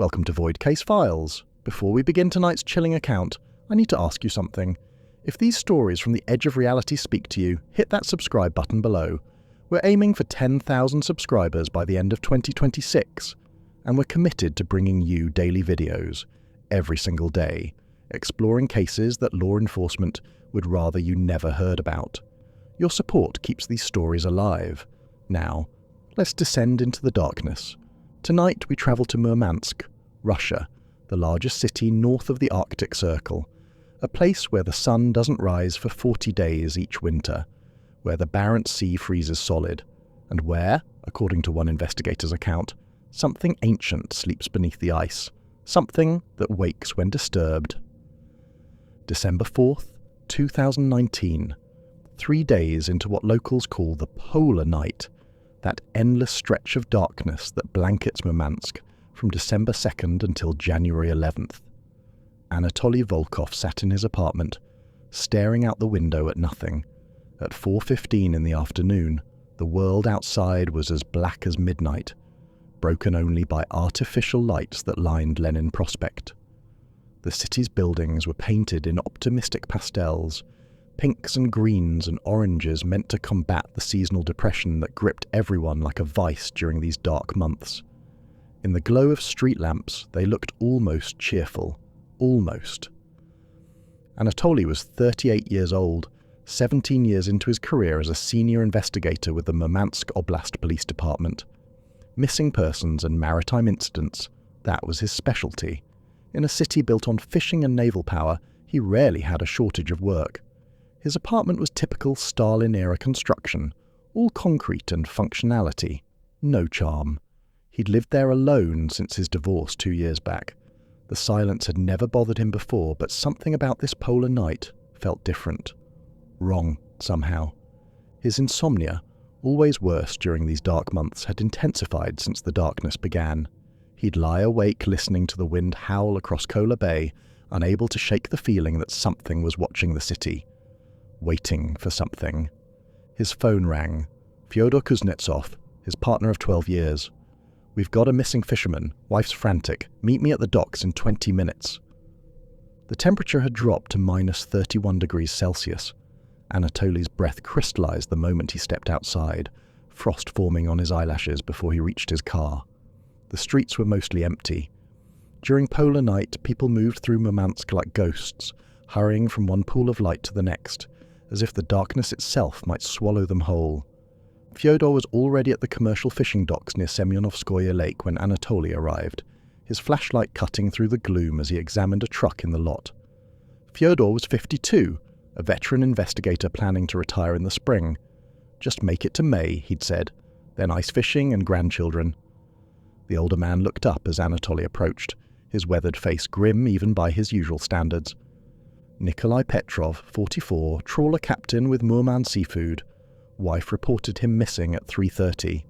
Welcome to Void Case Files. Before we begin tonight's chilling account, I need to ask you something. If these stories from the edge of reality speak to you, hit that subscribe button below. We're aiming for 10,000 subscribers by the end of 2026, and we're committed to bringing you daily videos, every single day, exploring cases that law enforcement would rather you never heard about. Your support keeps these stories alive. Now, let's descend into the darkness. Tonight we travel to Murmansk, Russia, the largest city north of the Arctic Circle, a place where the sun doesn't rise for 40 days each winter, where the Barents Sea freezes solid, and where, according to one investigator's account, something ancient sleeps beneath the ice, something that wakes when disturbed. December 4th, 2019, 3 days into what locals call the polar night, that endless stretch of darkness that blankets Murmansk from December 2nd until January 11th. Anatoly Volkov sat in his apartment, staring out the window at nothing. At 4:15 in the afternoon, the world outside was as black as midnight, broken only by artificial lights that lined Lenin Prospect. The city's buildings were painted in optimistic pastels, pinks and greens and oranges meant to combat the seasonal depression that gripped everyone like a vice during these dark months. In the glow of street lamps, they looked almost cheerful. Almost. Anatoly was 38 years old, 17 years into his career as a senior investigator with the Murmansk Oblast Police Department. Missing persons and maritime incidents, that was his specialty. In a city built on fishing and naval power, he rarely had a shortage of work. His apartment was typical Stalin-era construction, all concrete and functionality, no charm. He'd lived there alone since his divorce 2 years back. The silence had never bothered him before, but something about this polar night felt different. Wrong, somehow. His insomnia, always worse during these dark months, had intensified since the darkness began. He'd lie awake listening to the wind howl across Kola Bay, unable to shake the feeling that something was watching the city. Waiting for something. His phone rang. Fyodor Kuznetsov, his partner of 12 years. "We've got a missing fisherman. Wife's frantic. Meet me at the docks in 20 minutes. The temperature had dropped to minus 31 degrees Celsius. Anatoly's breath crystallized the moment he stepped outside, frost forming on his eyelashes before he reached his car. The streets were mostly empty. During polar night, people moved through Murmansk like ghosts, hurrying from one pool of light to the next, as if the darkness itself might swallow them whole. Fyodor was already at the commercial fishing docks near Semyonovskoye Lake when Anatoly arrived, his flashlight cutting through the gloom as he examined a truck in the lot. Fyodor was 52, a veteran investigator planning to retire in the spring. "Just make it to May," he'd said, "then ice fishing and grandchildren." The older man looked up as Anatoly approached, his weathered face grim even by his usual standards. Nikolai Petrov, 44, trawler captain with Murmansk Seafood. Wife reported him missing at 3:30.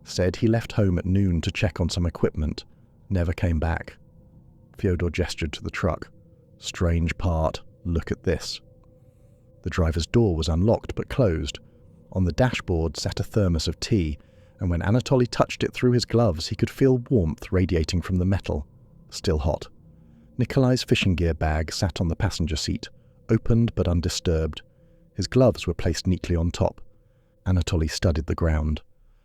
Said he left home at noon to check on some equipment. Never came back. Fyodor gestured to the truck. "Strange part. Look at this." The driver's door was unlocked but closed. On the dashboard sat a thermos of tea, and when Anatoly touched it through his gloves, he could feel warmth radiating from the metal. Still hot. Nikolai's fishing gear bag sat on the passenger seat, opened but undisturbed. His gloves were placed neatly on top. Anatoly studied the ground.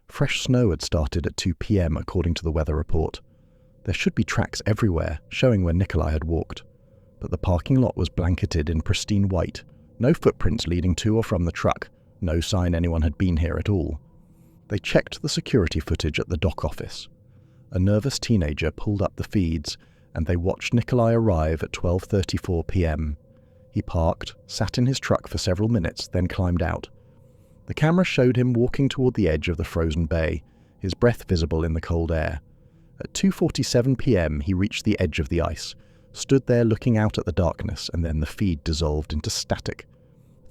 Fresh snow had started at 2 p.m. according to the weather report. There should be tracks everywhere, showing where Nikolai had walked. But the parking lot was blanketed in pristine white. No footprints leading to or from the truck. No sign anyone had been here at all. They checked the security footage at the dock office. A nervous teenager pulled up the feeds, and they watched Nikolai arrive at 12:34 p.m. He parked, sat in his truck for several minutes, then climbed out. The camera showed him walking toward the edge of the frozen bay, his breath visible in the cold air. At 2:47 p.m. he reached the edge of the ice, stood there looking out at the darkness, and then the feed dissolved into static.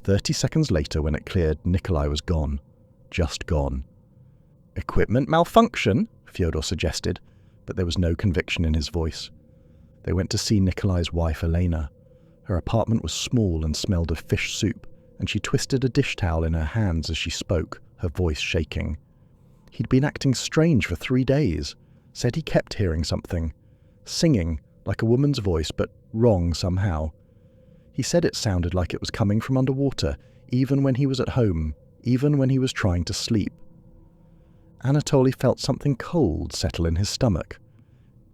30 seconds later, when it cleared, Nikolai was gone. Just gone. "Equipment malfunction?" Fyodor suggested, but there was no conviction in his voice. They went to see Nikolai's wife, Elena. Her apartment was small and smelled of fish soup, and she twisted a dish towel in her hands as she spoke, her voice shaking. He'd been acting strange for 3 days. Said he kept hearing something. singing, like a woman's voice, but wrong somehow. He said it sounded like it was coming from underwater, even when he was at home, even when he was trying to sleep. Anatoly felt something cold settle in his stomach.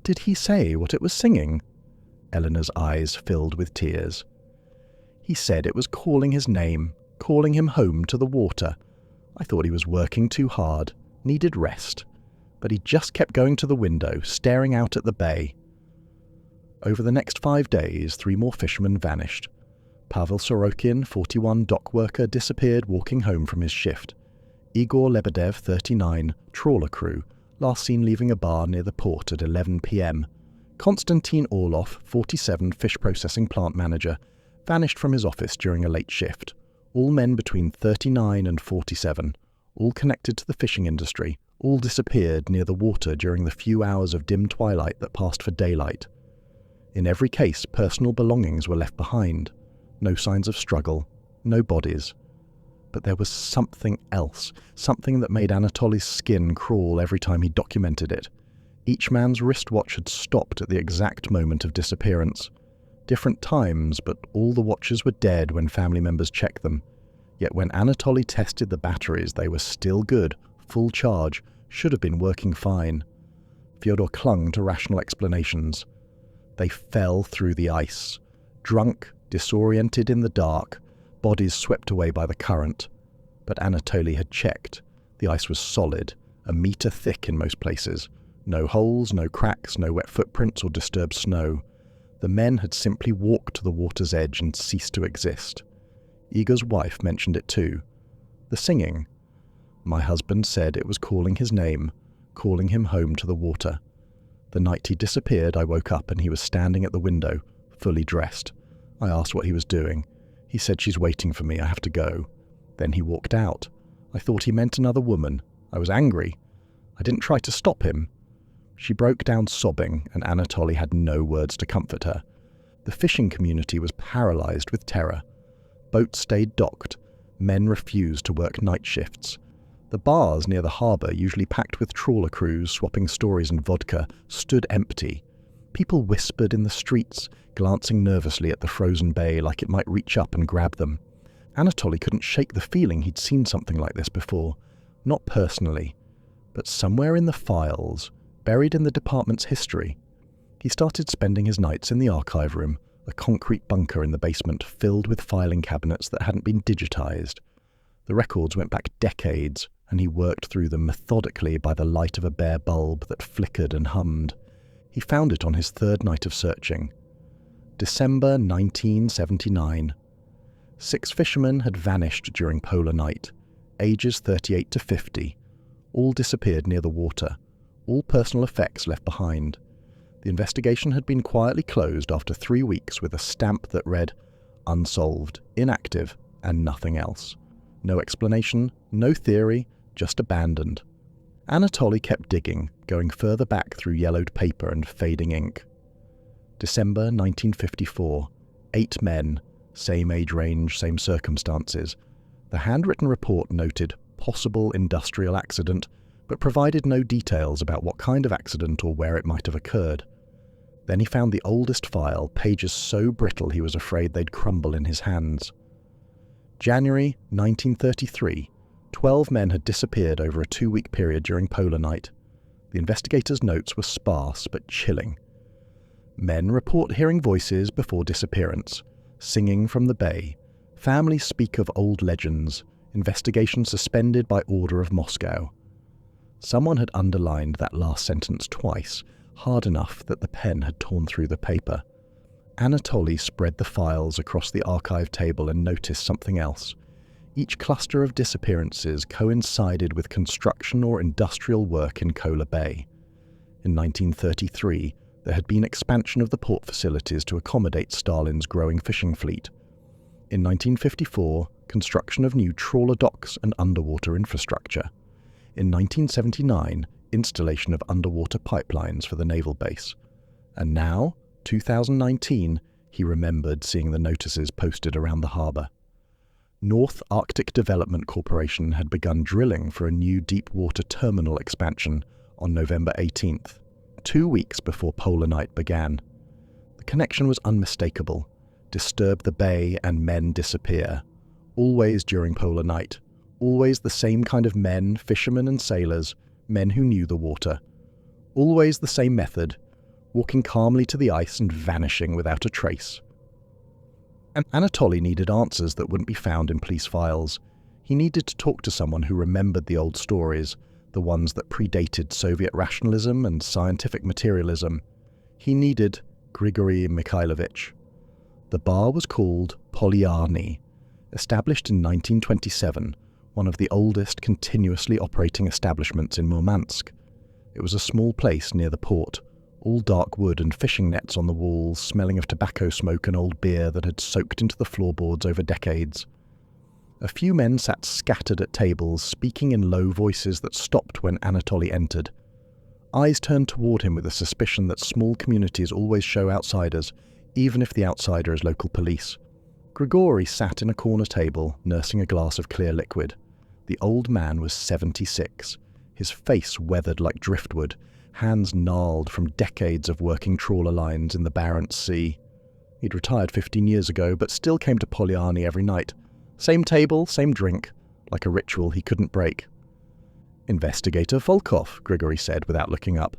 Did he say what it was singing? Eleanor's eyes filled with tears. He said it was calling his name, calling him home to the water. I thought he was working too hard, needed rest. But he just kept going to the window, staring out at the bay. Over the next 5 days, 3 more fishermen vanished. Pavel Sorokin, 41 dock worker, disappeared walking home from his shift. Igor Lebedev, 39, trawler crew, last seen leaving a bar near the port at 11 p.m. Konstantin Orlov, 47, fish processing plant manager, vanished from his office during a late shift. All men between 39 and 47, all connected to the fishing industry, all disappeared near the water during the few hours of dim twilight that passed for daylight. In every case, personal belongings were left behind. No signs of struggle, no bodies. But there was something else, something that made Anatoly's skin crawl every time he documented it. Each man's wristwatch had stopped at the exact moment of disappearance. Different times, but all the watches were dead when family members checked them. Yet when Anatoly tested the batteries, they were still good, full charge, should have been working fine. Fyodor clung to rational explanations. They fell through the ice. Drunk, disoriented in the dark, bodies swept away by the current. But Anatoly had checked. The ice was solid, a metre thick in most places. No holes, no cracks, no wet footprints or disturbed snow. The men had simply walked to the water's edge and ceased to exist. Igor's wife mentioned it too. The singing. My husband said it was calling his name, calling him home to the water. The night he disappeared, I woke up and he was standing at the window, fully dressed. I asked what he was doing. He said, "She's waiting for me, I have to go." Then he walked out. I thought he meant another woman. I was angry. I didn't try to stop him. She broke down sobbing, and Anatoly had no words to comfort her. The fishing community was paralyzed with terror. Boats stayed docked. Men refused to work night shifts. The bars near the harbour, usually packed with trawler crews swapping stories and vodka, stood empty. People whispered in the streets, glancing nervously at the frozen bay like it might reach up and grab them. Anatoly couldn't shake the feeling he'd seen something like this before. Not personally, but somewhere in the files, buried in the department's history. He started spending his nights in the archive room, a concrete bunker in the basement filled with filing cabinets that hadn't been digitized. The records went back decades, and he worked through them methodically by the light of a bare bulb that flickered and hummed. He found it on his 3rd night of searching. December 1979. 6 fishermen had vanished during polar night, ages 38 to 50. All disappeared near the water, all personal effects left behind. The investigation had been quietly closed after 3 weeks with a stamp that read, "Unsolved, inactive, and nothing else." No explanation, no theory, just abandoned. Anatoly kept digging, going further back through yellowed paper and fading ink. December 1954. 8 men, same age range, same circumstances. The handwritten report noted possible industrial accident, but provided no details about what kind of accident or where it might have occurred. Then he found the oldest file, pages so brittle he was afraid they'd crumble in his hands. January 1933. 12 men had disappeared over a 2-week period during polar night. The investigators' notes were sparse but chilling. Men report hearing voices before disappearance, singing from the bay. Families speak of old legends. Investigation suspended by order of Moscow. Someone had underlined that last sentence twice, hard enough that the pen had torn through the paper. Anatoly spread the files across the archive table and noticed something else. Each cluster of disappearances coincided with construction or industrial work in Kola Bay. In 1933, there had been expansion of the port facilities to accommodate Stalin's growing fishing fleet. In 1954, construction of new trawler docks and underwater infrastructure. In 1979, installation of underwater pipelines for the naval base. And now, 2019, he remembered seeing the notices posted around the harbour. North Arctic Development Corporation had begun drilling for a new deep-water terminal expansion on November 18th. 2 weeks before polar night began. The connection was unmistakable. Disturb the bay and men disappear. Always during polar night. Always the same kind of men, fishermen and sailors, men who knew the water. Always the same method, walking calmly to the ice and vanishing without a trace. And Anatoly needed answers that wouldn't be found in police files. He needed to talk to someone who remembered the old stories, the ones that predated Soviet rationalism and scientific materialism. He needed Grigory Mikhailovich. The bar was called Vodyanye, established in 1927, one of the oldest continuously operating establishments in Murmansk. It was a small place near the port, all dark wood and fishing nets on the walls, smelling of tobacco smoke and old beer that had soaked into the floorboards over decades. A few men sat scattered at tables, speaking in low voices that stopped when Anatoly entered. Eyes turned toward him with a suspicion that small communities always show outsiders, even if the outsider is local police. Grigory sat in a corner table, nursing a glass of clear liquid. The old man was 76, his face weathered like driftwood, hands gnarled from decades of working trawler lines in the Barents Sea. He'd retired 15 years ago, but still came to Vodyanye every night. Same table, same drink, like a ritual he couldn't break. "Investigator Volkov," Grigory said without looking up.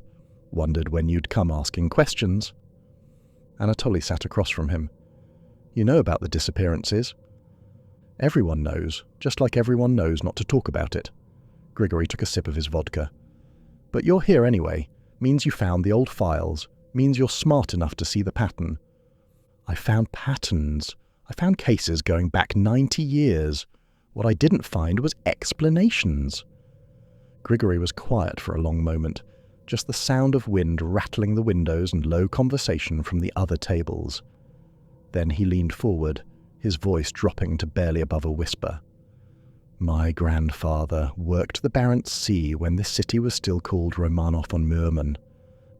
"Wondered when you'd come asking questions." Anatoly sat across from him. "You know about the disappearances?" "Everyone knows, just like everyone knows not to talk about it." Grigory took a sip of his vodka. "But you're here anyway. Means you found the old files. Means you're smart enough to see the pattern." "I found patterns. I found cases going back 90 years. What I didn't find was explanations." Grigory was quiet for a long moment, just the sound of wind rattling the windows and low conversation from the other tables. Then he leaned forward, his voice dropping to barely above a whisper. "My grandfather worked the Barents Sea when this city was still called Romanov on Murman,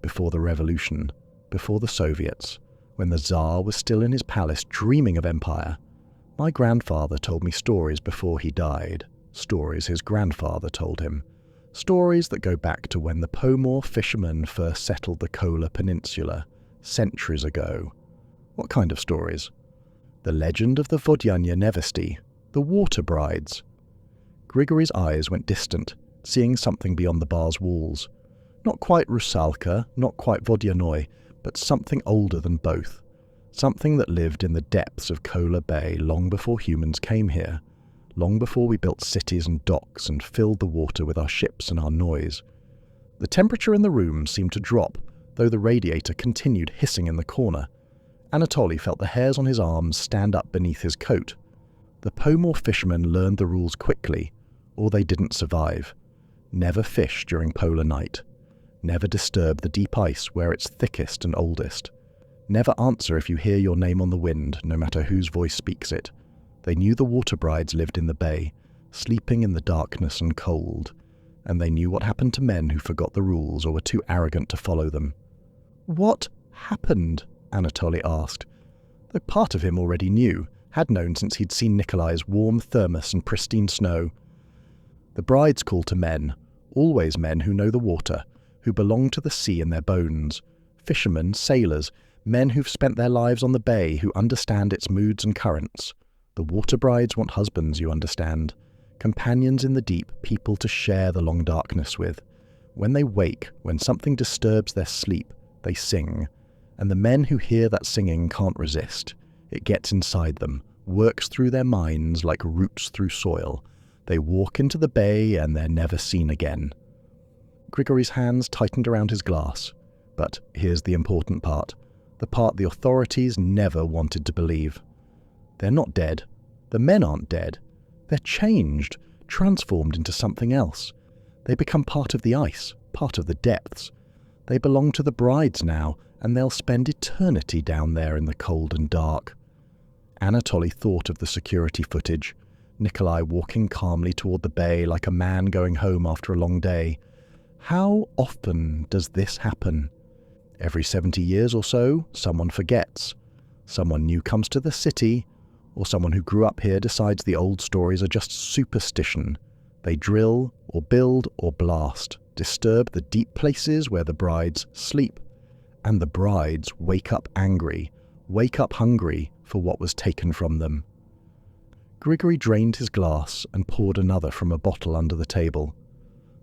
before the revolution, before the Soviets, when the Tsar was still in his palace dreaming of empire. My grandfather told me stories before he died, stories his grandfather told him, stories that go back to when the Pomor fishermen first settled the Kola Peninsula, centuries ago." "What kind of stories?" "The legend of the Vodyanye Nevesty, the water brides." Grigory's eyes went distant, seeing something beyond the bar's walls. Not quite Rusalka, not quite Vodyanye, but something older than both. Something that lived in the depths of Kola Bay long before humans came here, long before we built cities and docks and filled the water with our ships and our noise. The temperature in the room seemed to drop, though the radiator continued hissing in the corner. Anatoly felt the hairs on his arms stand up beneath his coat. The Pomor fishermen learned the rules quickly, or they didn't survive. Never fish during polar night. Never disturb the deep ice where it's thickest and oldest. Never answer if you hear your name on the wind, no matter whose voice speaks it. They knew the water brides lived in the bay, sleeping in the darkness and cold, and they knew what happened to men who forgot the rules or were too arrogant to follow them. "What happened?" Anatoly asked. Though part of him already knew, had known since he'd seen Nikolai's warm thermos and pristine snow. "The brides call to men, always men who know the water, who belong to the sea in their bones. Fishermen, sailors, men who've spent their lives on the bay, who understand its moods and currents. The water brides want husbands, you understand. Companions in the deep, people to share the long darkness with. When they wake, when something disturbs their sleep, they sing. And the men who hear that singing can't resist. It gets inside them, works through their minds like roots through soil. They walk into the bay and they're never seen again." Grigory's hands tightened around his glass. But here's the important part. The part the authorities never wanted to believe. They're not dead. The men aren't dead. They're changed, transformed into something else. They become part of the ice, part of the depths. They belong to the brides now, and they'll spend eternity down there in the cold and dark. Anatoly thought of the security footage. Nikolai walking calmly toward the bay like a man going home after a long day. How often does this happen? Every 70 years or so, someone forgets. Someone new comes to the city, or someone who grew up here decides the old stories are just superstition. They drill, or build, or blast, disturb the deep places where the brides sleep, and the brides wake up angry, wake up hungry for what was taken from them. Grigory drained his glass and poured another from a bottle under the table.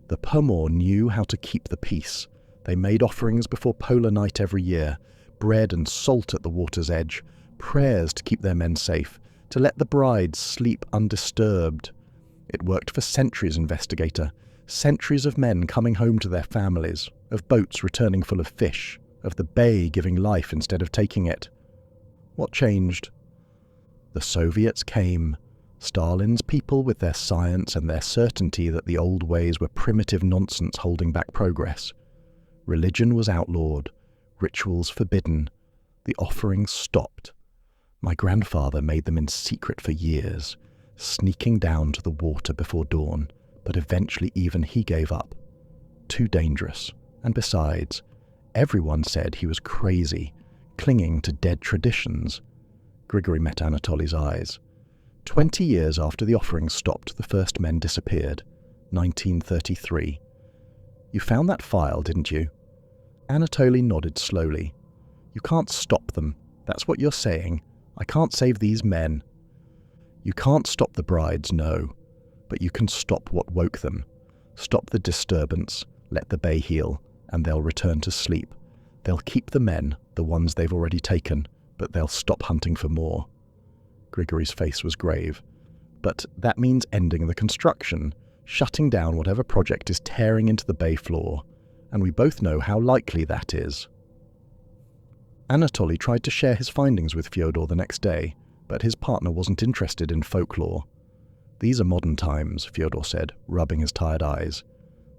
The Pomor knew how to keep the peace. They made offerings before Polar Night every year, bread and salt at the water's edge, prayers to keep their men safe, to let the brides sleep undisturbed. It worked for centuries, Investigator. Centuries of men coming home to their families, of boats returning full of fish, of the bay giving life instead of taking it. What changed? The Soviets came. Stalin's people with their science and their certainty that the old ways were primitive nonsense holding back progress. Religion was outlawed, rituals forbidden, the offerings stopped. My grandfather made them in secret for years, sneaking down to the water before dawn, but eventually even he gave up. Too dangerous, and besides, everyone said he was crazy, clinging to dead traditions. Grigory met Anatoly's eyes. 20 years after the offerings stopped, the first men disappeared. 1933. You found that file, didn't you? Anatoly nodded slowly. You can't stop them. That's what you're saying. I can't save these men. You can't stop the brides, no. But you can stop what woke them. Stop the disturbance, let the bay heal, and they'll return to sleep. They'll keep the men, the ones they've already taken, but they'll stop hunting for more. Grigory's face was grave. But that means ending the construction, shutting down whatever project is tearing into the bay floor, and we both know how likely that is. Anatoly tried to share his findings with Fyodor the next day, but his partner wasn't interested in folklore. These are modern times, Fyodor said, rubbing his tired eyes.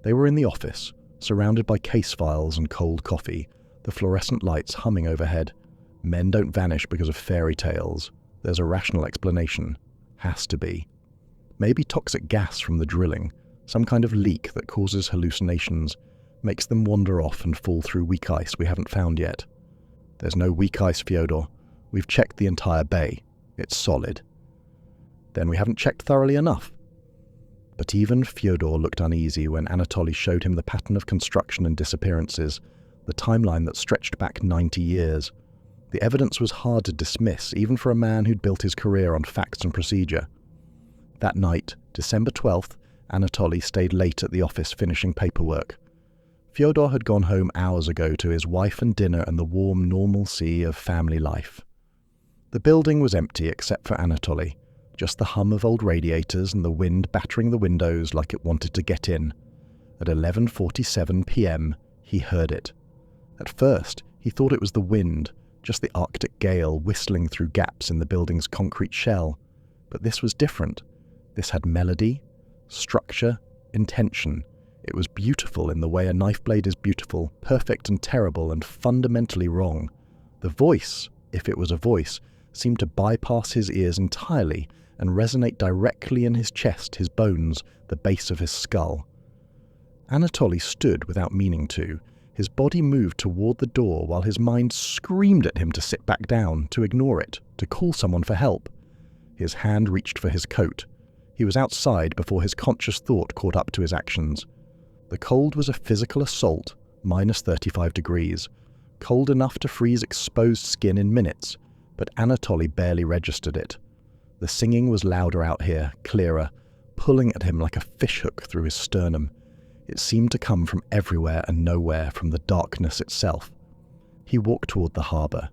They were in the office, surrounded by case files and cold coffee, the fluorescent lights humming overhead. Men don't vanish because of fairy tales. There's a rational explanation. Has to be. Maybe toxic gas from the drilling, some kind of leak that causes hallucinations, makes them wander off and fall through weak ice we haven't found yet. There's no weak ice, Fyodor. We've checked the entire bay. It's solid. Then we haven't checked thoroughly enough. But even Fyodor looked uneasy when Anatoly showed him the pattern of construction and disappearances, the timeline that stretched back 90 years. The evidence was hard to dismiss, even for a man who'd built his career on facts and procedure. That night, December 12th, Anatoly stayed late at the office finishing paperwork. Fyodor had gone home hours ago to his wife and dinner and the warm normalcy of family life. The building was empty except for Anatoly, just the hum of old radiators and the wind battering the windows like it wanted to get in. At 11:47 p.m., he heard it. At first, he thought it was the wind, just the Arctic gale whistling through gaps in the building's concrete shell. But this was different. This had melody, structure, intention. It was beautiful in the way a knife blade is beautiful, perfect and terrible and fundamentally wrong. The voice, if it was a voice, seemed to bypass his ears entirely and resonate directly in his chest, his bones, the base of his skull. Anatoly stood without meaning to. His body moved toward the door while his mind screamed at him to sit back down, to ignore it, to call someone for help. His hand reached for his coat. He was outside before his conscious thought caught up to his actions. The cold was a physical assault, -35 degrees, cold enough to freeze exposed skin in minutes, but Anatoly barely registered it. The singing was louder out here, clearer, pulling at him like a fishhook through his sternum. It seemed to come from everywhere and nowhere, from the darkness itself. He walked toward the harbour.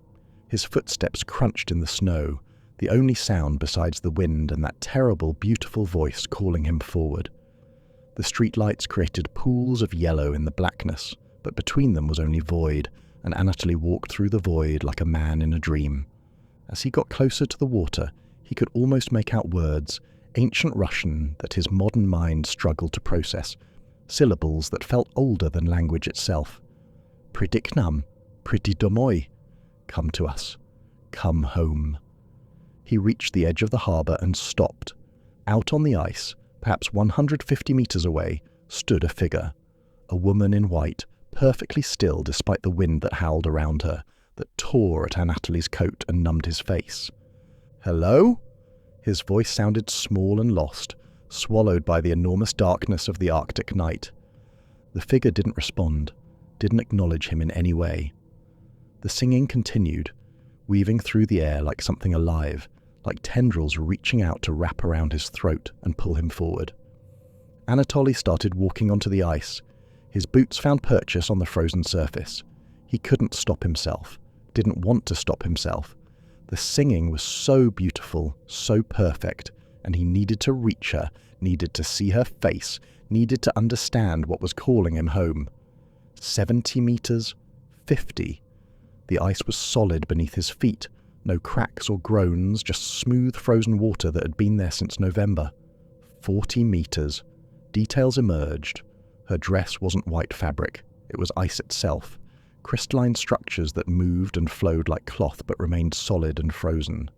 His footsteps crunched in the snow, the only sound besides the wind and that terrible, beautiful voice calling him forward. The streetlights created pools of yellow in the blackness, but between them was only void, and Anatoly walked through the void like a man in a dream. As he got closer to the water, he could almost make out words, ancient Russian that his modern mind struggled to process, syllables that felt older than language itself. Pridik nam, pridi domoy, come to us, come home. He reached the edge of the harbour and stopped. Out on the ice, perhaps 150 meters away, stood a figure, a woman in white, perfectly still despite the wind that howled around her, that tore at Anatoly's coat and numbed his face. "Hello?" His voice sounded small and lost, swallowed by the enormous darkness of the Arctic night. The figure didn't respond, didn't acknowledge him in any way. The singing continued, weaving through the air like something alive, like tendrils reaching out to wrap around his throat and pull him forward. Anatoly started walking onto the ice. His boots found purchase on the frozen surface. He couldn't stop himself, didn't want to stop himself. The singing was so beautiful, so perfect, and he needed to reach her, needed to see her face, needed to understand what was calling him home. 70 meters, 50. The ice was solid beneath his feet, no cracks or groans, just smooth frozen water that had been there since November. 40 meters. Details emerged. Her dress wasn't white fabric, it was ice itself. Crystalline structures that moved and flowed like cloth but remained solid and frozen.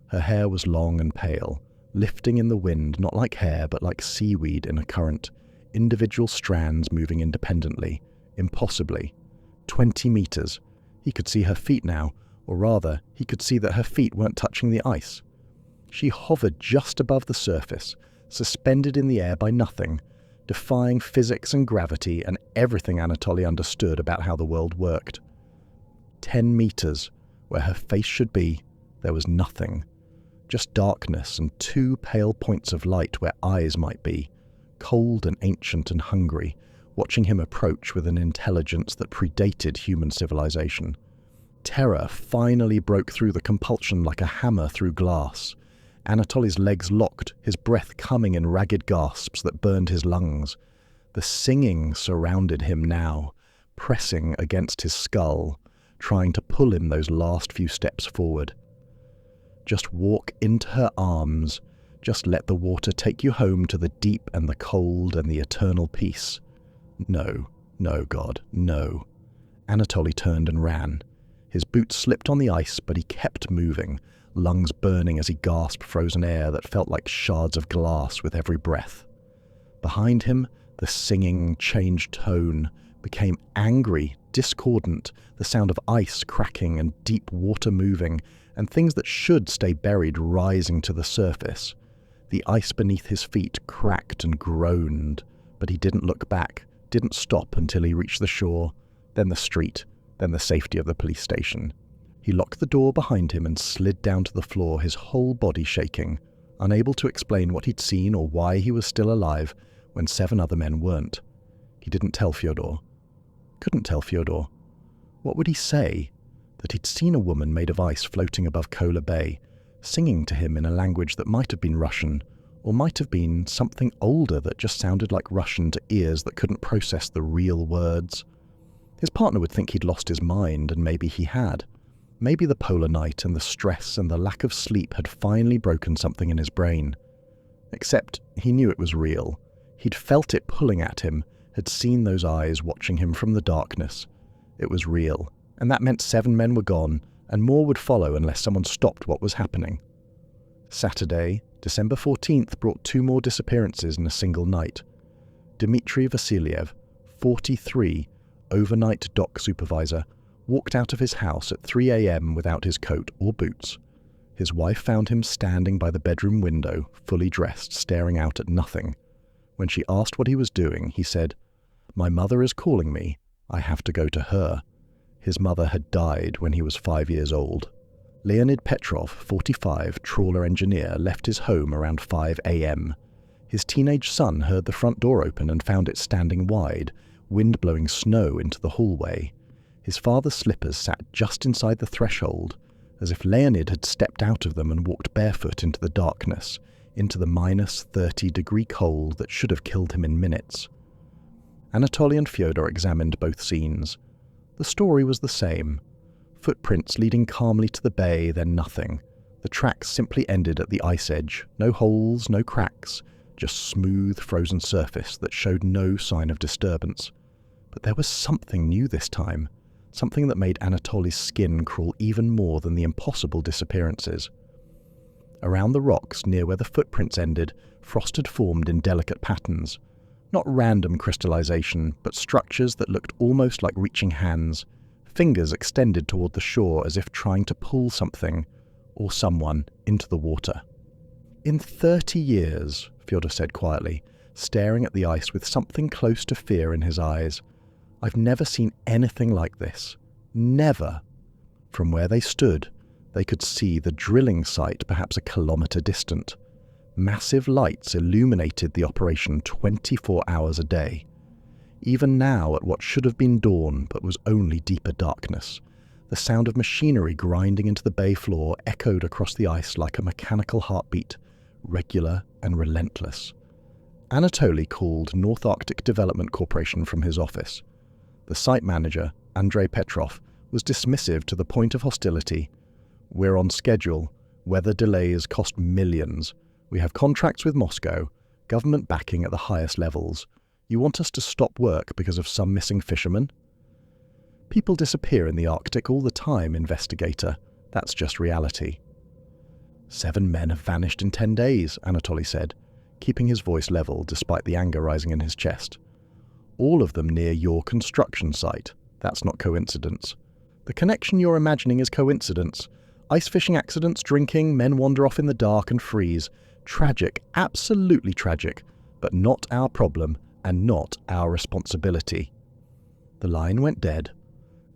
Her hair was long and pale, lifting in the wind not like hair but like seaweed in a current, individual strands moving independently, impossibly. 20 meters. He could see her feet now, or rather, he could see that her feet weren't touching the ice. She hovered just above the surface, suspended in the air by nothing, defying physics and gravity and everything Anatoly understood about how the world worked. 10 meters, where her face should be, there was nothing. Just darkness and two pale points of light where eyes might be, cold and ancient and hungry, watching him approach with an intelligence that predated human civilization. Terror finally broke through the compulsion like a hammer through glass. Anatoly's legs locked, his breath coming in ragged gasps that burned his lungs. The singing surrounded him now, pressing against his skull, trying to pull him those last few steps forward. Just walk into her arms, just let the water take you home to the deep and the cold and the eternal peace. No, no, God, no. Anatoly turned and ran. His boots slipped on the ice, but he kept moving, lungs burning as he gasped frozen air that felt like shards of glass with every breath. Behind him, the singing changed tone, became angry, discordant, the sound of ice cracking and deep water moving, and things that should stay buried rising to the surface. The ice beneath his feet cracked and groaned, but he didn't look back, didn't stop until he reached the shore, then the street, then the safety of the police station. He locked the door behind him and slid down to the floor, his whole body shaking, unable to explain what he'd seen or why he was still alive when 7 other men weren't. He didn't tell Fyodor. Couldn't tell Fyodor. What would he say? That he'd seen a woman made of ice floating above Kola Bay, singing to him in a language that might have been Russian, or might have been something older that just sounded like Russian to ears that couldn't process the real words. His partner would think he'd lost his mind, and maybe he had. Maybe the polar night and the stress and the lack of sleep had finally broken something in his brain. Except he knew it was real. He'd felt it pulling at him, had seen those eyes watching him from the darkness. It was real, and that meant 7 men were gone, and more would follow unless someone stopped what was happening. Saturday, December 14th, brought 2 more disappearances in a single night. Dmitry Vasiliev, 43, overnight dock supervisor, walked out of his house at 3 a.m. without his coat or boots. His wife found him standing by the bedroom window, fully dressed, staring out at nothing. When she asked what he was doing, he said, "My mother is calling me. I have to go to her." His mother had died when he was 5 years old. Leonid Petrov, 45, trawler engineer, left his home around 5 a.m. His teenage son heard the front door open and found it standing wide, wind blowing snow into the hallway. His father's slippers sat just inside the threshold, as if Leonid had stepped out of them and walked barefoot into the darkness, into the -30-degree cold that should have killed him in minutes. Anatoly and Fyodor examined both scenes. The story was the same. Footprints leading calmly to the bay, then nothing. The tracks simply ended at the ice edge, no holes, no cracks, just smooth frozen surface that showed no sign of disturbance. But there was something new this time. Something that made Anatoly's skin crawl even more than the impossible disappearances. Around the rocks near where the footprints ended, frost had formed in delicate patterns. Not random crystallization, but structures that looked almost like reaching hands, fingers extended toward the shore as if trying to pull something, or someone, into the water. "In 30 years, Fyodor said quietly, staring at the ice with something close to fear in his eyes. "I've never seen anything like this. Never." From where they stood, they could see the drilling site perhaps a kilometre distant. Massive lights illuminated the operation 24 hours a day. Even now, at what should have been dawn but was only deeper darkness, the sound of machinery grinding into the bay floor echoed across the ice like a mechanical heartbeat, regular and relentless. Anatoly called North Arctic Development Corporation from his office. The site manager, Andrei Petrov, was dismissive to the point of hostility. "We're on schedule. Weather delays cost millions. We have contracts with Moscow, government backing at the highest levels. You want us to stop work because of some missing fisherman?" "People disappear in the Arctic all the time, Investigator. That's just reality." 7 men have vanished in 10 days, Anatoly said, keeping his voice level despite the anger rising in his chest. "All of them near your construction site. That's not coincidence. The connection you're imagining is coincidence. Ice fishing accidents, drinking, men wander off in the dark and freeze. Tragic, absolutely tragic, but not our problem and not our responsibility." The line went dead.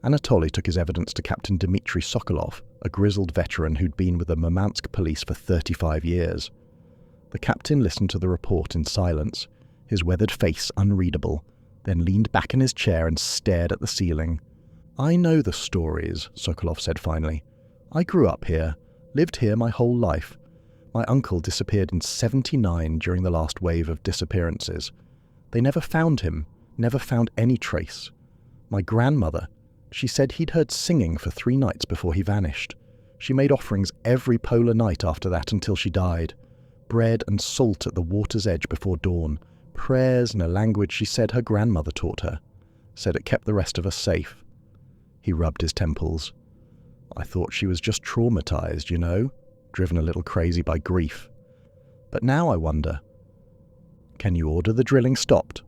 Anatoly took his evidence to Captain Dmitry Sokolov, a grizzled veteran who'd been with the Murmansk police for 35 years. The captain listened to the report in silence, his weathered face unreadable, then leaned back in his chair and stared at the ceiling. "I know the stories," Sokolov said finally. "I grew up here, lived here my whole life. My uncle disappeared in 79 during the last wave of disappearances. They never found him, never found any trace. My grandmother, she said he'd heard singing for 3 nights before he vanished. She made offerings every polar night after that until she died. Bread and salt at the water's edge before dawn. Prayers in a language she said her grandmother taught her. Said it kept the rest of us safe." He rubbed his temples. "I thought she was just traumatized, you know, driven a little crazy by grief. But now I wonder, can you order the drilling stopped?"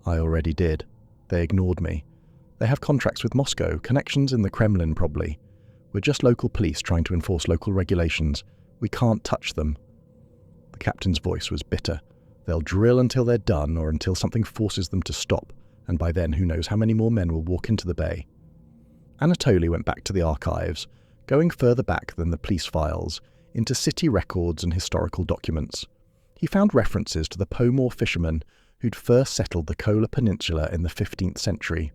"I already did. They ignored me. They have contracts with Moscow, connections in the Kremlin probably. We're just local police trying to enforce local regulations. We can't touch them." The captain's voice was bitter. "They'll drill until they're done or until something forces them to stop, and by then who knows how many more men will walk into the bay." Anatoly went back to the archives, going further back than the police files, into city records and historical documents. He found references to the Pomor fishermen who'd first settled the Kola Peninsula in the 15th century.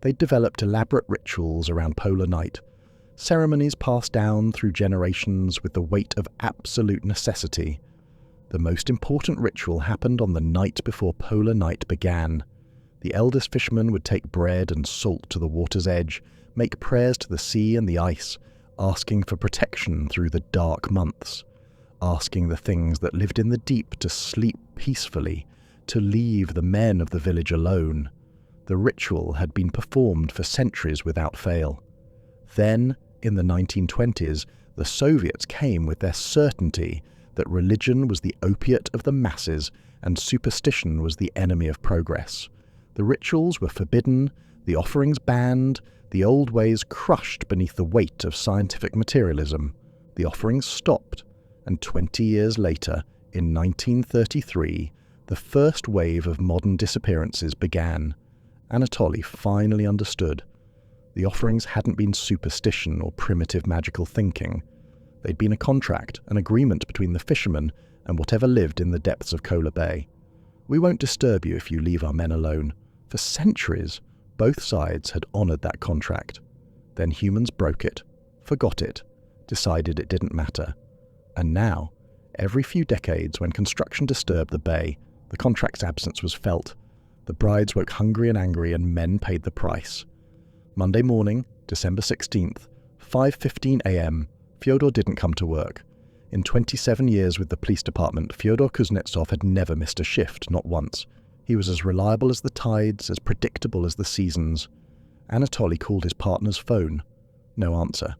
They'd developed elaborate rituals around polar night, ceremonies passed down through generations with the weight of absolute necessity. The most important ritual happened on the night before polar night began. The eldest fisherman would take bread and salt to the water's edge, make prayers to the sea and the ice, asking for protection through the dark months, asking the things that lived in the deep to sleep peacefully, to leave the men of the village alone. The ritual had been performed for centuries without fail. Then, in the 1920s, the Soviets came with their certainty that religion was the opiate of the masses and superstition was the enemy of progress. The rituals were forbidden, the offerings banned, the old ways crushed beneath the weight of scientific materialism. The offerings stopped, and 20 years later, in 1933, the first wave of modern disappearances began. Anatoly finally understood. The offerings hadn't been superstition or primitive magical thinking. They'd been a contract, an agreement between the fishermen and whatever lived in the depths of Kola Bay. "We won't disturb you if you leave our men alone." For centuries, both sides had honoured that contract. Then humans broke it, forgot it, decided it didn't matter. And now, every few decades when construction disturbed the bay, the contract's absence was felt. The brides woke hungry and angry and men paid the price. Monday morning, December 16th, 5:15 a.m., Fyodor didn't come to work. In 27 years with the police department, Fyodor Kuznetsov had never missed a shift, not once. He was as reliable as the tides, as predictable as the seasons. Anatoly called his partner's phone. No answer.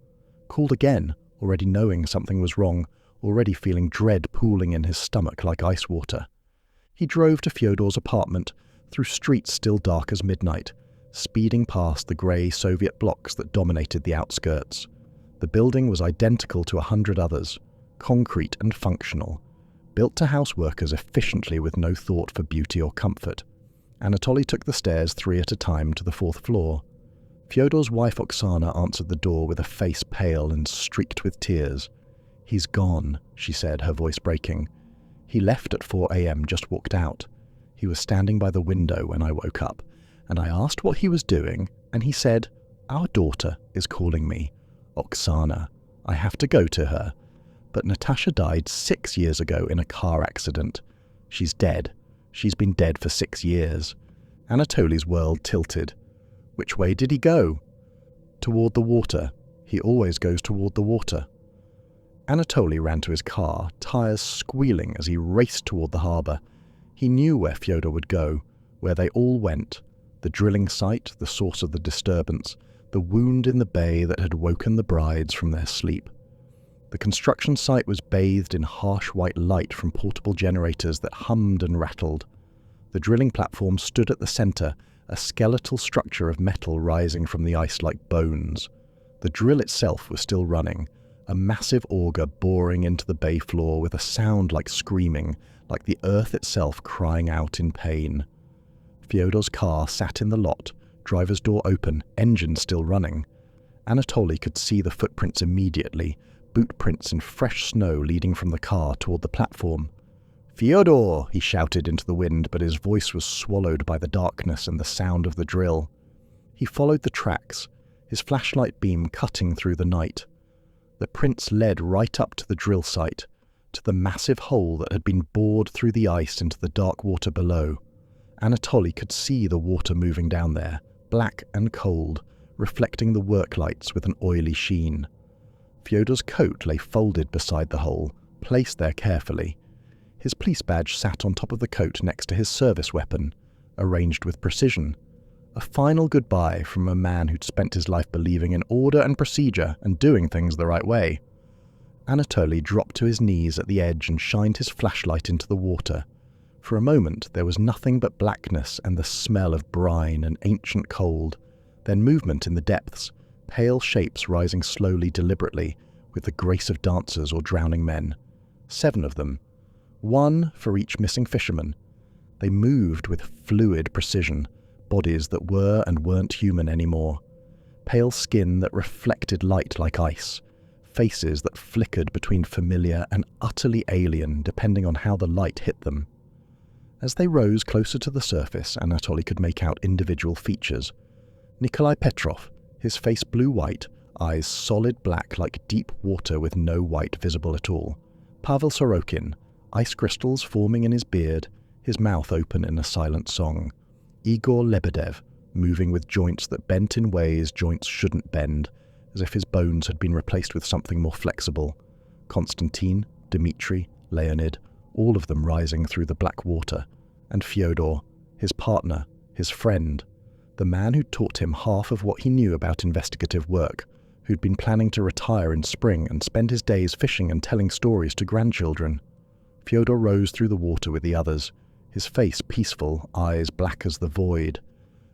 Called again, already knowing something was wrong, already feeling dread pooling in his stomach like ice water. He drove to Fyodor's apartment, through streets still dark as midnight, speeding past the grey Soviet blocks that dominated the outskirts. The building was identical to 100 others, concrete and functional. built to house workers efficiently with no thought for beauty or comfort. Anatoly took the stairs 3 at a time to the 4th floor. Fyodor's wife Oksana answered the door with a face pale and streaked with tears. "He's gone," she said, her voice breaking. "He left at 4 a.m, just walked out. He was standing by the window when I woke up, and I asked what he was doing, and he said, 'Our daughter is calling me. Oksana. I have to go to her. But Natasha died 6 years ago in a car accident. She's dead. She's been dead for 6 years. Anatoly's world tilted. Which way did he go? Toward the water. He always goes toward the water. Anatoly ran to his car, tires squealing as he raced toward the harbour. He knew where Fyodor would go, where they all went. The drilling site, the source of the disturbance, the wound in the bay that had woken the brides from their sleep. The construction site was bathed in harsh white light from portable generators that hummed and rattled. The drilling platform stood at the centre, a skeletal structure of metal rising from the ice like bones. The drill itself was still running, a massive auger boring into the bay floor with a sound like screaming, like the earth itself crying out in pain. Fyodor's car sat in the lot, driver's door open, engine still running. Anatoly could see the footprints immediately, boot prints in fresh snow leading from the car toward the platform. "Fyodor!" he shouted into the wind, but his voice was swallowed by the darkness and the sound of the drill. He followed the tracks, his flashlight beam cutting through the night. The prints led right up to the drill site, to the massive hole that had been bored through the ice into the dark water below. Anatoly could see the water moving down there, black and cold, reflecting the work lights with an oily sheen. Fyodor's coat lay folded beside the hole, placed there carefully. His police badge sat on top of the coat next to his service weapon, arranged with precision. A final goodbye from a man who'd spent his life believing in order and procedure and doing things the right way. Anatoly dropped to his knees at the edge and shined his flashlight into the water. For a moment there was nothing but blackness and the smell of brine and ancient cold, then movement in the depths, pale shapes rising slowly deliberately, with the grace of dancers or drowning men. 7 of them. 1 for each missing fisherman. They moved with fluid precision, bodies that were and weren't human anymore. Pale skin that reflected light like ice. Faces that flickered between familiar and utterly alien depending on how the light hit them. As they rose closer to the surface, Anatoly could make out individual features. Nikolai Petrov, his face blue-white, eyes solid black like deep water with no white visible at all. Pavel Sorokin, ice crystals forming in his beard, his mouth open in a silent song. Igor Lebedev, moving with joints that bent in ways joints shouldn't bend, as if his bones had been replaced with something more flexible. Konstantin, Dmitri, Leonid, all of them rising through the black water. And Fyodor, his partner, his friend, the man who'd taught him half of what he knew about investigative work, who'd been planning to retire in spring and spend his days fishing and telling stories to grandchildren. Fyodor rose through the water with the others, his face peaceful, eyes black as the void.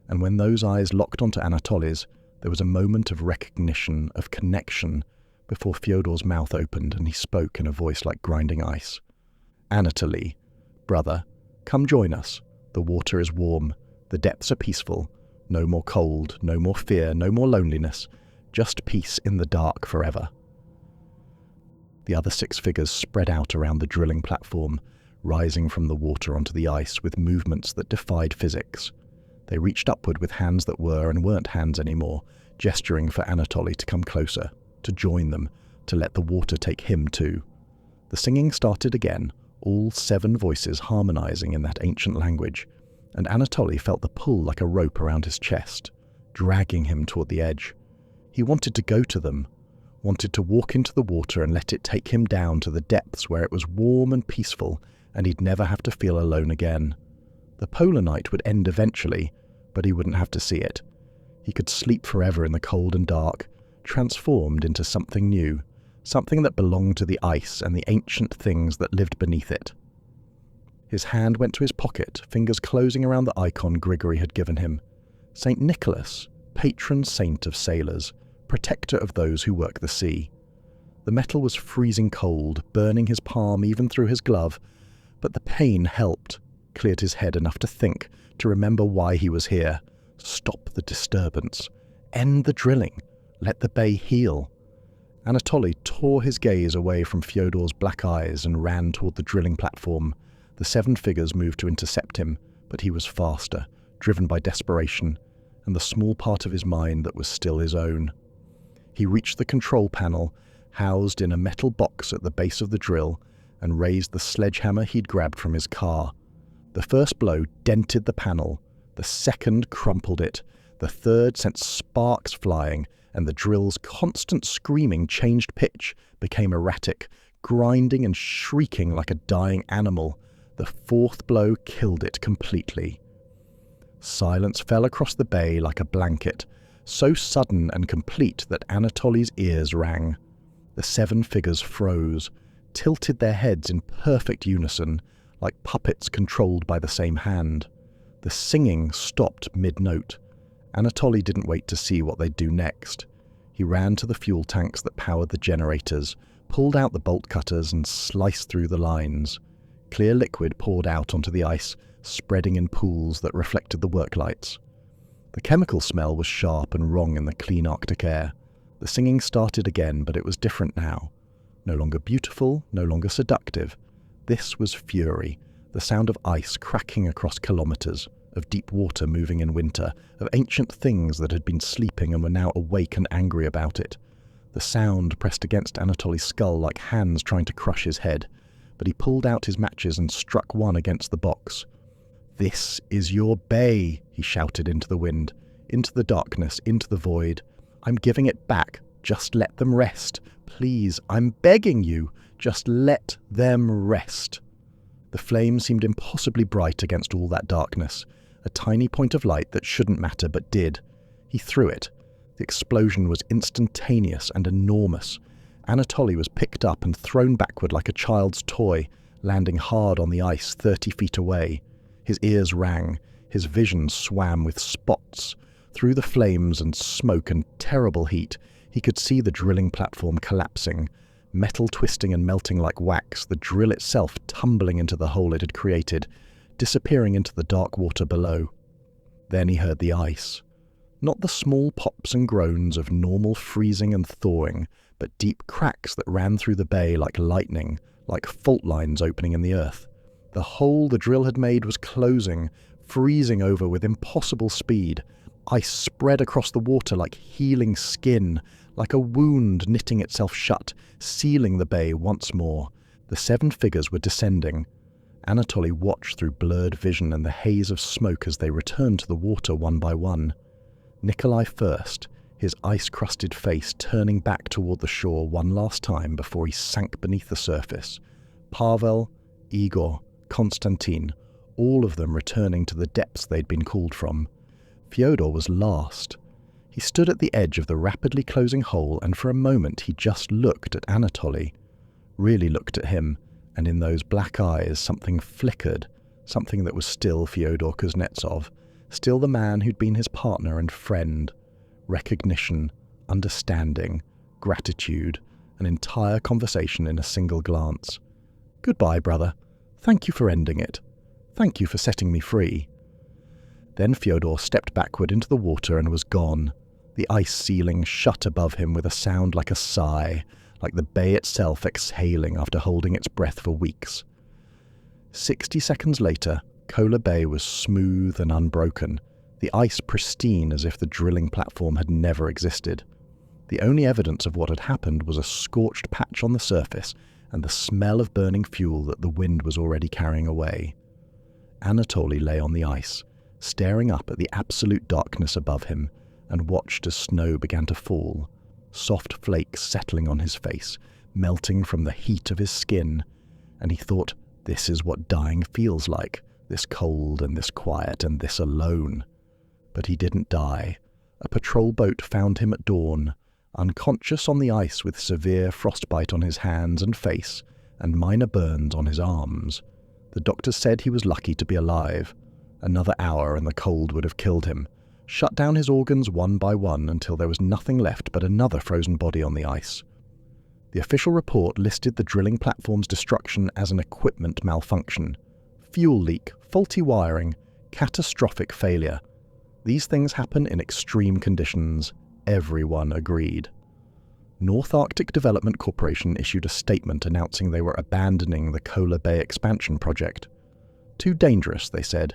And when those eyes locked onto Anatoly's, there was a moment of recognition, of connection, before Fyodor's mouth opened and he spoke in a voice like grinding ice. "Anatoly, brother, come join us. The water is warm, the depths are peaceful. No more cold, no more fear, no more loneliness. Just peace in the dark forever." The other 6 figures spread out around the drilling platform, rising from the water onto the ice with movements that defied physics. They reached upward with hands that were and weren't hands anymore, gesturing for Anatoly to come closer, to join them, to let the water take him too. The singing started again, all 7 voices harmonizing in that ancient language, and Anatoly felt the pull like a rope around his chest, dragging him toward the edge. He wanted to go to them, wanted to walk into the water and let it take him down to the depths where it was warm and peaceful and he'd never have to feel alone again. The polar night would end eventually, but he wouldn't have to see it. He could sleep forever in the cold and dark, transformed into something new, something that belonged to the ice and the ancient things that lived beneath it. His hand went to his pocket, fingers closing around the icon Grigory had given him. St. Nicholas, patron saint of sailors, protector of those who work the sea. The metal was freezing cold, burning his palm even through his glove, But the pain helped, cleared his head enough to think, to remember why he was here. Stop the disturbance. End the drilling. Let the bay heal. Anatoly tore his gaze away from Fyodor's black eyes and ran toward the drilling platform. The 7 figures moved to intercept him, but he was faster, driven by desperation, and the small part of his mind that was still his own. He reached the control panel, housed in a metal box at the base of the drill, and raised the sledgehammer he'd grabbed from his car. The first blow dented the panel, the second crumpled it, the third sent sparks flying, and the drill's constant screaming changed pitch, became erratic, grinding and shrieking like a dying animal. The fourth blow killed it completely. Silence fell across the bay like a blanket, so sudden and complete that Anatoly's ears rang. The 7 figures froze, tilted their heads in perfect unison, like puppets controlled by the same hand. The singing stopped mid-note. Anatoly didn't wait to see what they'd do next. He ran to the fuel tanks that powered the generators, pulled out the bolt cutters and sliced through the lines. Clear liquid poured out onto the ice, spreading in pools that reflected the work lights. The chemical smell was sharp and wrong in the clean Arctic air. The singing started again, but it was different now. No longer beautiful, no longer seductive. This was fury, the sound of ice cracking across kilometers, of deep water moving in winter, of ancient things that had been sleeping and were now awake and angry about it. The sound pressed against Anatoly's skull like hands trying to crush his head, but he pulled out his matches and struck one against the box. "This is your bay," he shouted into the wind, into the darkness, into the void. "I'm giving it back. Just let them rest. Please, I'm begging you. Just let them rest." The flame seemed impossibly bright against all that darkness, a tiny point of light that shouldn't matter but did. He threw it. The explosion was instantaneous and enormous. Anatoly was picked up and thrown backward like a child's toy, landing hard on the ice 30 feet away. His ears rang. His vision swam with spots. Through the flames and smoke and terrible heat, he could see the drilling platform collapsing, metal twisting and melting like wax, the drill itself tumbling into the hole it had created, disappearing into the dark water below. Then he heard the ice. Not the small pops and groans of normal freezing and thawing, but deep cracks that ran through the bay like lightning, like fault lines opening in the earth. The hole the drill had made was closing, freezing over with impossible speed. Ice spread across the water like healing skin, like a wound knitting itself shut, sealing the bay once more. The 7 figures were descending. Anatoly watched through blurred vision and the haze of smoke as they returned to the water one by one. Nikolai first, his ice-crusted face turning back toward the shore one last time before he sank beneath the surface. Pavel, Igor, Konstantin, all of them returning to the depths they'd been called from. Fyodor was last. He stood at the edge of the rapidly closing hole, and for a moment he just looked at Anatoly. Really looked at him, and in those black eyes something flickered, something that was still Fyodor Kuznetsov, still the man who'd been his partner and friend. Recognition, understanding, gratitude, an entire conversation in a single glance. "Goodbye, brother. Thank you for ending it. Thank you for setting me free." Then Fyodor stepped backward into the water and was gone. The ice ceiling shut above him with a sound like a sigh, like the bay itself exhaling after holding its breath for weeks. 60 seconds later, Kola Bay was smooth and unbroken, the ice pristine as if the drilling platform had never existed. The only evidence of what had happened was a scorched patch on the surface and the smell of burning fuel that the wind was already carrying away. Anatoly lay on the ice, staring up at the absolute darkness above him, and watched as snow began to fall, soft flakes settling on his face, melting from the heat of his skin, and he thought, this is what dying feels like, this cold and this quiet and this alone. But he didn't die. A patrol boat found him at dawn, unconscious on the ice with severe frostbite on his hands and face, and minor burns on his arms. The doctors said he was lucky to be alive. Another hour and the cold would have killed him, shut down his organs one by one until there was nothing left but another frozen body on the ice. The official report listed the drilling platform's destruction as an equipment malfunction. Fuel leak, faulty wiring, catastrophic failure. These things happen in extreme conditions. Everyone agreed. North Arctic Development Corporation issued a statement announcing they were abandoning the Kola Bay expansion project. Too dangerous, they said.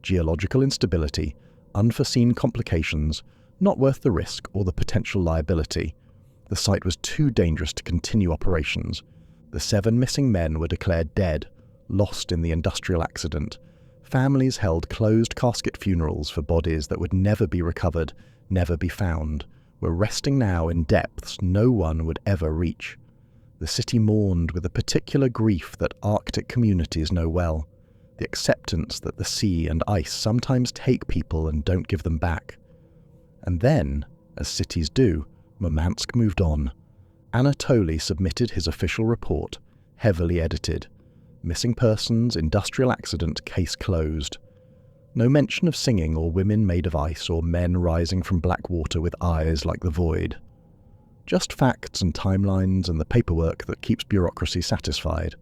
Geological instability, unforeseen complications, not worth the risk or the potential liability. The site was too dangerous to continue operations. The 7 missing men were declared dead, lost in the industrial accident. Families held closed casket funerals for bodies that would never be recovered, never be found, were resting now in depths no one would ever reach. The city mourned with a particular grief that Arctic communities know well, the acceptance that the sea and ice sometimes take people and don't give them back. And then, as cities do, Murmansk moved on. Anatoly submitted his official report, heavily edited. Missing persons, industrial accident, case closed. No mention of singing or women made of ice or men rising from black water with eyes like the void. Just facts and timelines and the paperwork that keeps bureaucracy satisfied.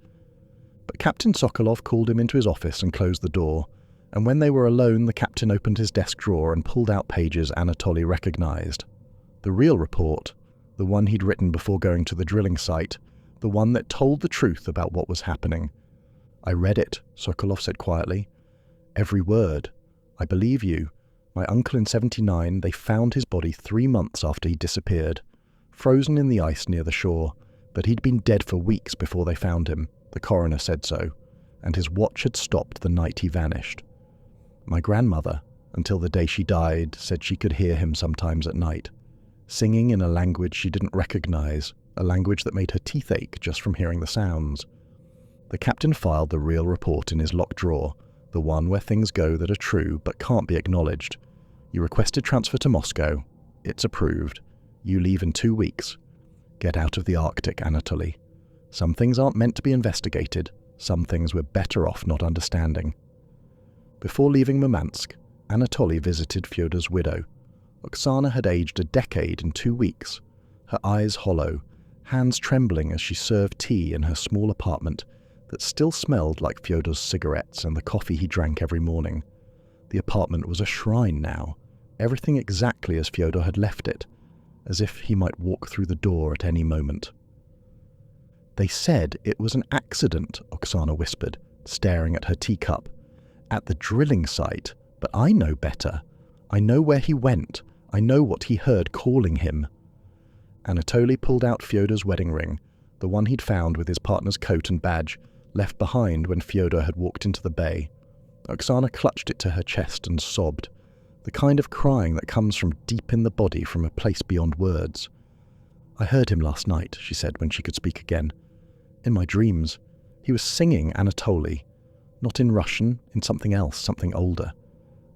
But Captain Sokolov called him into his office and closed the door, and when they were alone the captain opened his desk drawer and pulled out pages Anatoly recognized. The real report, the one he'd written before going to the drilling site, the one that told the truth about what was happening. "I read it," Sokolov said quietly. "Every word. I believe you. My uncle in 79, they found his body 3 months after he disappeared, frozen in the ice near the shore, but he'd been dead for weeks before they found him. The coroner said so, and his watch had stopped the night he vanished. My grandmother, until the day she died, said she could hear him sometimes at night, singing in a language she didn't recognize, a language that made her teeth ache just from hearing the sounds." The captain filed the real report in his locked drawer, the one where things go that are true but can't be acknowledged. "You requested transfer to Moscow. It's approved. You leave in 2 weeks. Get out of the Arctic, Anatoly. Some things aren't meant to be investigated. Some things we're better off not understanding." Before leaving Murmansk, Anatoly visited Fyodor's widow. Oksana had aged a decade in 2 weeks, her eyes hollow, hands trembling as she served tea in her small apartment that still smelled like Fyodor's cigarettes and the coffee he drank every morning. The apartment was a shrine now, everything exactly as Fyodor had left it, as if he might walk through the door at any moment. "They said it was an accident," Oksana whispered, staring at her teacup. "At the drilling site, but I know better. I know where he went. I know what he heard calling him." Anatoly pulled out Fyodor's wedding ring, the one he'd found with his partner's coat and badge, left behind when Fyodor had walked into the bay. Oksana clutched it to her chest and sobbed, the kind of crying that comes from deep in the body, from a place beyond words. "I heard him last night," she said when she could speak again. "In my dreams. He was singing Anatoly. Not in Russian, in something else, something older.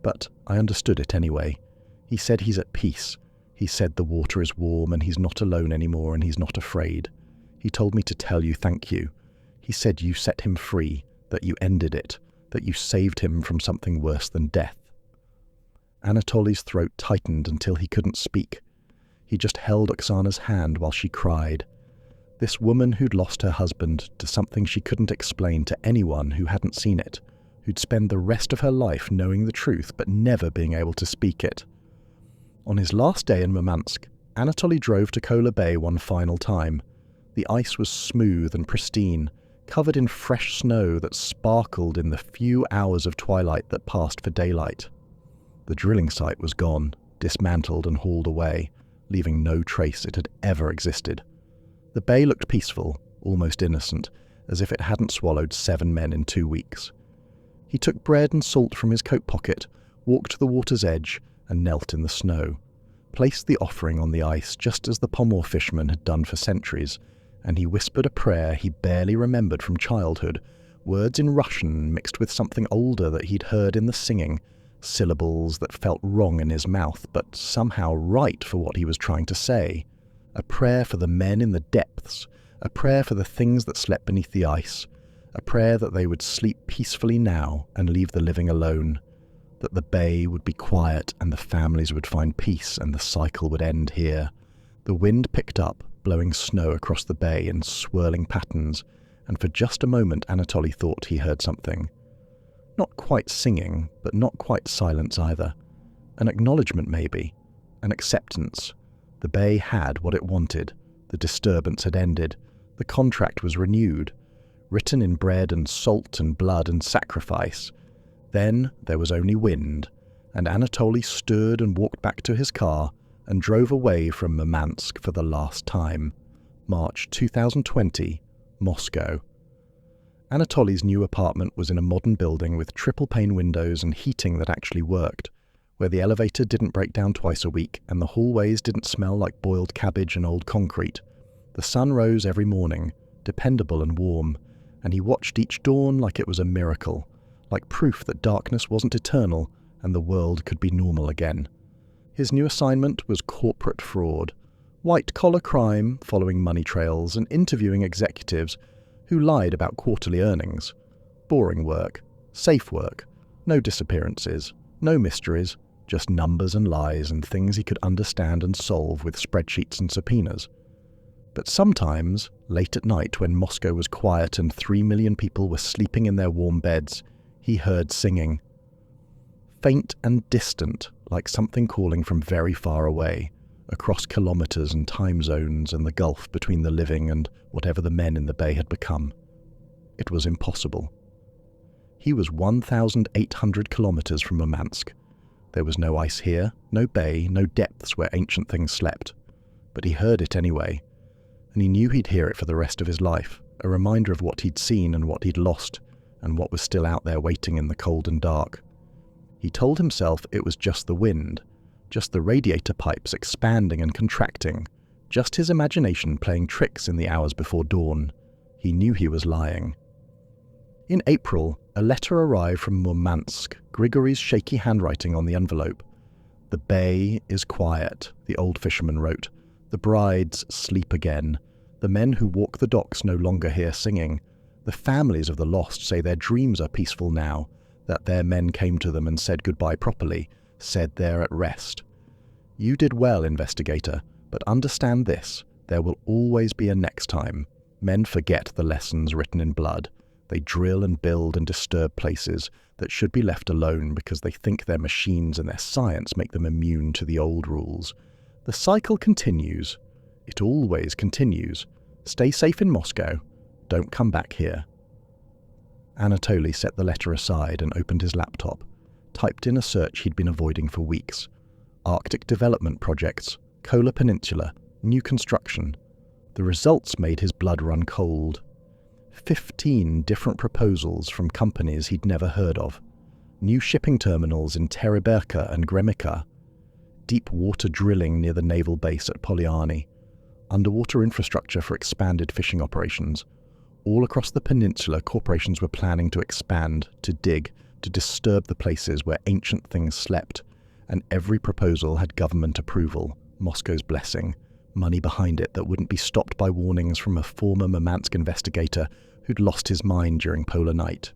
But I understood it anyway. He said he's at peace. He said the water is warm and he's not alone anymore and he's not afraid. He told me to tell you thank you. He said you set him free, that you ended it, that you saved him from something worse than death." Anatoly's throat tightened until he couldn't speak. He just held Oksana's hand while she cried. This woman who'd lost her husband to something she couldn't explain to anyone who hadn't seen it, who'd spend the rest of her life knowing the truth but never being able to speak it. On his last day in Murmansk, Anatoly drove to Kola Bay one final time. The ice was smooth and pristine, covered in fresh snow that sparkled in the few hours of twilight that passed for daylight. The drilling site was gone, dismantled and hauled away, leaving no trace it had ever existed. The bay looked peaceful, almost innocent, as if it hadn't swallowed 7 men in 2 weeks. He took bread and salt from his coat pocket, walked to the water's edge, and knelt in the snow, placed the offering on the ice just as the Pomor fishermen had done for centuries, and he whispered a prayer he barely remembered from childhood, words in Russian mixed with something older that he'd heard in the singing, syllables that felt wrong in his mouth but somehow right for what he was trying to say. A prayer for the men in the depths, a prayer for the things that slept beneath the ice, a prayer that they would sleep peacefully now and leave the living alone, that the bay would be quiet and the families would find peace and the cycle would end here. The wind picked up, blowing snow across the bay in swirling patterns, and for just a moment Anatoly thought he heard something. Not quite singing, but not quite silence either. An acknowledgement maybe, an acceptance. The bay had what it wanted, the disturbance had ended, the contract was renewed, written in bread and salt and blood and sacrifice. Then there was only wind, and Anatoly stood and walked back to his car and drove away from Murmansk for the last time. March 2020, Moscow. Anatoly's new apartment was in a modern building with triple-pane windows and heating that actually worked, where the elevator didn't break down twice a week and the hallways didn't smell like boiled cabbage and old concrete. The sun rose every morning, dependable and warm, and he watched each dawn like it was a miracle, like proof that darkness wasn't eternal and the world could be normal again. His new assignment was corporate fraud, white-collar crime following money trails and interviewing executives who lied about quarterly earnings. Boring work, safe work, no disappearances, no mysteries, just numbers and lies and things he could understand and solve with spreadsheets and subpoenas. But sometimes, late at night when Moscow was quiet and 3 million people were sleeping in their warm beds, he heard singing. Faint and distant, like something calling from very far away, across kilometers and time zones and the gulf between the living and whatever the men in the bay had become. It was impossible. He was 1,800 kilometers from Murmansk. There was no ice here, no bay, no depths where ancient things slept. But he heard it anyway, and he knew he'd hear it for the rest of his life, a reminder of what he'd seen and what he'd lost, and what was still out there waiting in the cold and dark. He told himself it was just the wind, just the radiator pipes expanding and contracting, just his imagination playing tricks in the hours before dawn. He knew he was lying. In April, a letter arrived from Murmansk, Grigory's shaky handwriting on the envelope. "The bay is quiet," the old fisherman wrote. "The brides sleep again. The men who walk the docks no longer hear singing. The families of the lost say their dreams are peaceful now, that their men came to them and said goodbye properly, said they're at rest. You did well, investigator, but understand this, there will always be a next time. Men forget the lessons written in blood. They drill and build and disturb places that should be left alone because they think their machines and their science make them immune to the old rules. The cycle continues. It always continues. Stay safe in Moscow. Don't come back here." Anatoly set the letter aside and opened his laptop, typed in a search he'd been avoiding for weeks. Arctic development projects, Kola Peninsula, new construction. The results made his blood run cold. 15 different proposals from companies he'd never heard of. New shipping terminals in Tereberka and Gremika. Deep water drilling near the naval base at Vodyanye. Underwater infrastructure for expanded fishing operations. All across the peninsula, corporations were planning to expand, to dig, to disturb the places where ancient things slept, and every proposal had government approval, Moscow's blessing, money behind it that wouldn't be stopped by warnings from a former Murmansk investigator who'd lost his mind during Polar Night.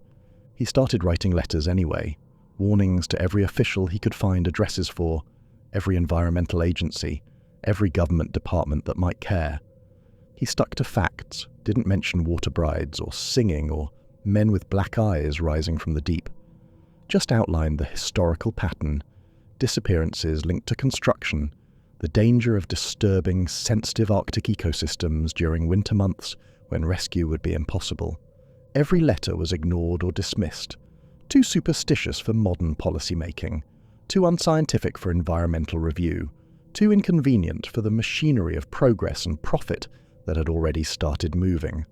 He started writing letters anyway, warnings to every official he could find addresses for, every environmental agency, every government department that might care. He stuck to facts, didn't mention water brides or singing or men with black eyes rising from the deep. Just outlined the historical pattern, disappearances linked to construction, the danger of disturbing sensitive Arctic ecosystems during winter months when rescue would be impossible. Every letter was ignored or dismissed, too superstitious for modern policy-making, too unscientific for environmental review, too inconvenient for the machinery of progress and profit that had already started moving.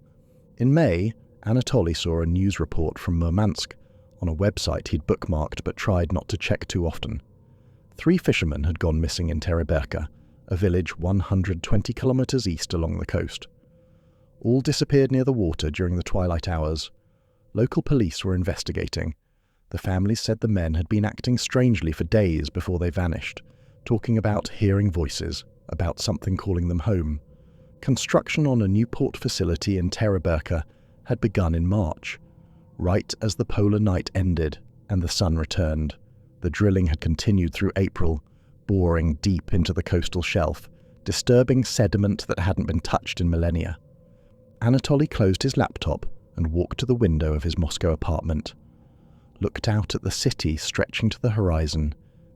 In May, Anatoly saw a news report from Murmansk on a website he'd bookmarked but tried not to check too often. 3 fishermen had gone missing in Tereberka, a village 120 kilometers east along the coast. All disappeared near the water during the twilight hours. Local police were investigating. The families said the men had been acting strangely for days before they vanished, talking about hearing voices, about something calling them home. Construction on a new port facility in Tereberka had begun in March, right as the polar night ended and the sun returned. The drilling had continued through April, boring deep into the coastal shelf, disturbing sediment that hadn't been touched in millennia. Anatoly closed his laptop and walked to the window of his Moscow apartment, looked out at the city stretching to the horizon,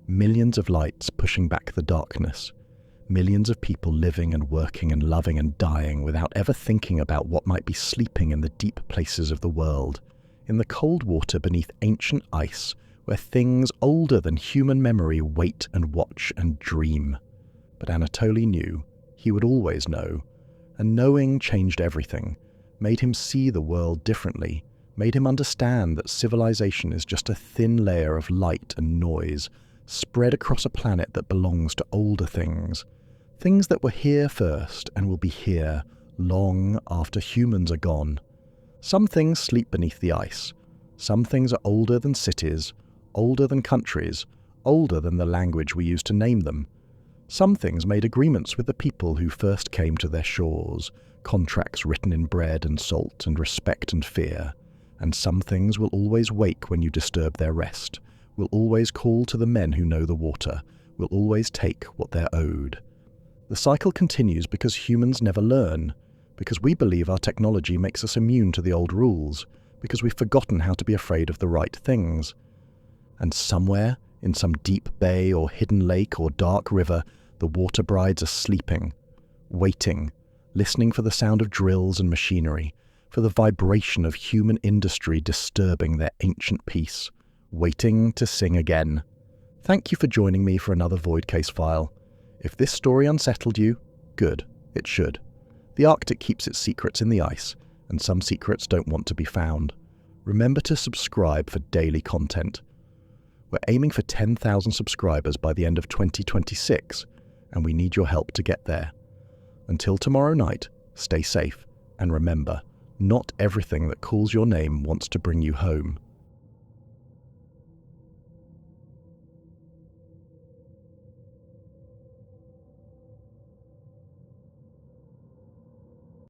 millions of lights pushing back the darkness, millions of people living and working and loving and dying without ever thinking about what might be sleeping in the deep places of the world, in the cold water beneath ancient ice, where things older than human memory wait and watch and dream. But Anatoly knew, he would always know, and knowing changed everything, made him see the world differently, made him understand that civilization is just a thin layer of light and noise spread across a planet that belongs to older things, things that were here first and will be here long after humans are gone. Some things sleep beneath the ice. Some things are older than cities, older than countries, older than the language we use to name them. Some things made agreements with the people who first came to their shores, contracts written in bread and salt and respect and fear. And some things will always wake when you disturb their rest, will always call to the men who know the water, will always take what they're owed. The cycle continues because humans never learn, because we believe our technology makes us immune to the old rules, because we've forgotten how to be afraid of the right things. And somewhere, in some deep bay or hidden lake or dark river, the water brides are sleeping, waiting, listening for the sound of drills and machinery, for the vibration of human industry disturbing their ancient peace, waiting to sing again. Thank you for joining me for another Void Case file. If this story unsettled you, good, it should. The Arctic keeps its secrets in the ice, and some secrets don't want to be found. Remember to subscribe for daily content. We're aiming for 10,000 subscribers by the end of 2026, and we need your help to get there. Until tomorrow night, stay safe, and remember, not everything that calls your name wants to bring you home.